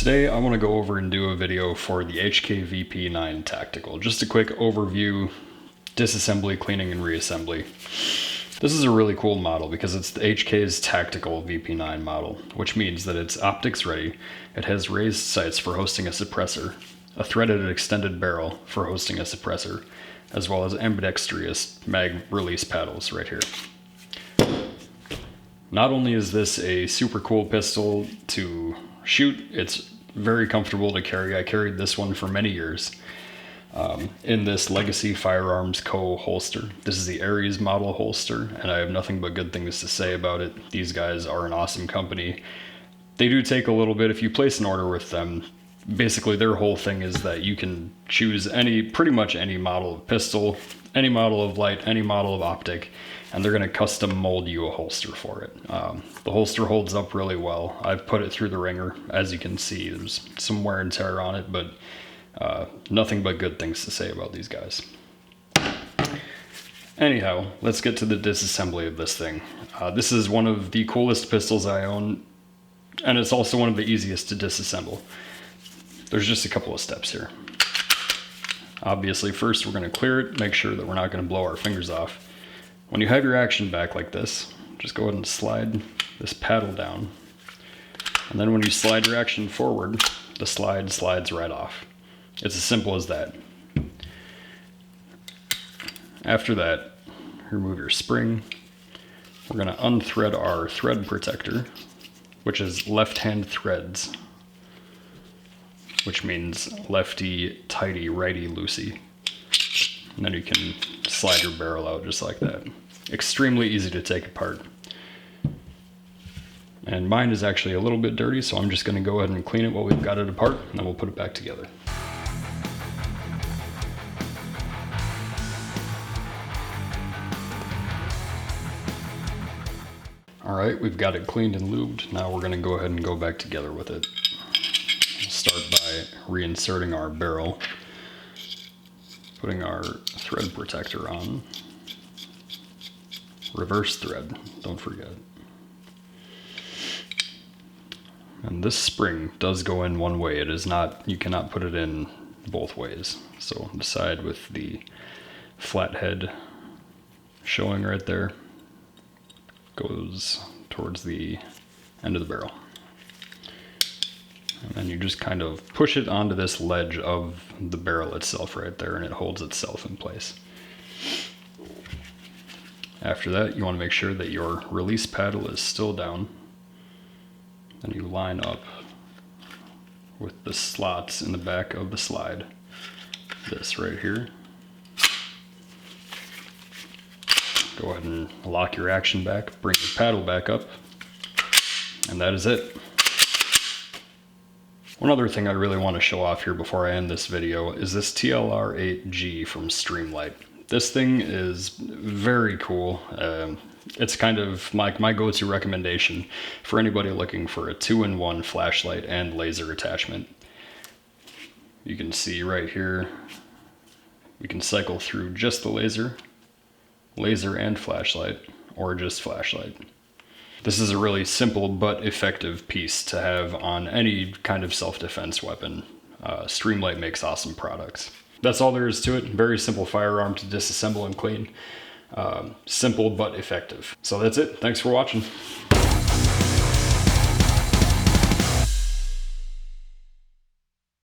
Today I want to go over and do a video for the H&K VP9 Tactical. Just a quick overview, disassembly, cleaning, and reassembly. This is a really cool model because it's the H&K's Tactical VP9 model, which means that it's optics ready, it has raised sights for hosting a suppressor, a threaded extended barrel for hosting a suppressor, as well as ambidextrous mag release paddles right here. Not only is this a super cool pistol to shoot, it's very comfortable to carry. I carried this one for many years in this Legacy Firearms Co. holster. This is the Aries model holster, and I have nothing but good things to say about it. These guys are an awesome company. They do take a little bit if you place an order with them. Basically, their whole thing is that you can choose pretty much any model of pistol, any model of light, any model of optic, and they're going to custom mold you a holster for it. The holster holds up really well. I've put it through the ringer. As you can see, there's some wear and tear on it, but nothing but good things to say about these guys. Anyhow, let's get to the disassembly of this thing. This is one of the coolest pistols I own, and it's also one of the easiest to disassemble. There's just a couple of steps here. Obviously, first we're going to clear it, make sure that we're not going to blow our fingers off. When you have your action back like this, just go ahead and slide this paddle down. And then when you slide your action forward, the slide slides right off. It's as simple as that. After that, remove your spring. We're going to unthread our thread protector, which is left-hand threads, which means lefty tighty, righty loosey. And then you can slide your barrel out just like that. Extremely easy to take apart. And mine is actually a little bit dirty, so I'm just going to go ahead and clean it while we've got it apart, and then we'll put it back together. Alright, we've got it cleaned and lubed. Now we're going to go ahead and go back together with it. We'll start by reinserting our barrel, putting our thread protector on. Reverse thread, don't forget. And this spring does go in one way. It is not, you cannot put it in both ways. So the side with the flat head showing right there goes towards the end of the barrel. And then you just kind of push it onto this ledge of the barrel itself right there, and it holds itself in place. After that, you want to make sure that your release paddle is still down. Then you line up with the slots in the back of the slide. This right here. Go ahead and lock your action back, bring your paddle back up, and that is it. One other thing I really want to show off here before I end this video is this TLR8G from Streamlight. This thing is very cool. It's kind of like my go-to recommendation for anybody looking for a 2-in-1 flashlight and laser attachment. You can see right here, we can cycle through just the laser and flashlight, or just flashlight. This is a really simple but effective piece to have on any kind of self-defense weapon. Streamlight makes awesome products. That's all there is to it. Very simple firearm to disassemble and clean. Simple but effective. So that's it. Thanks for watching.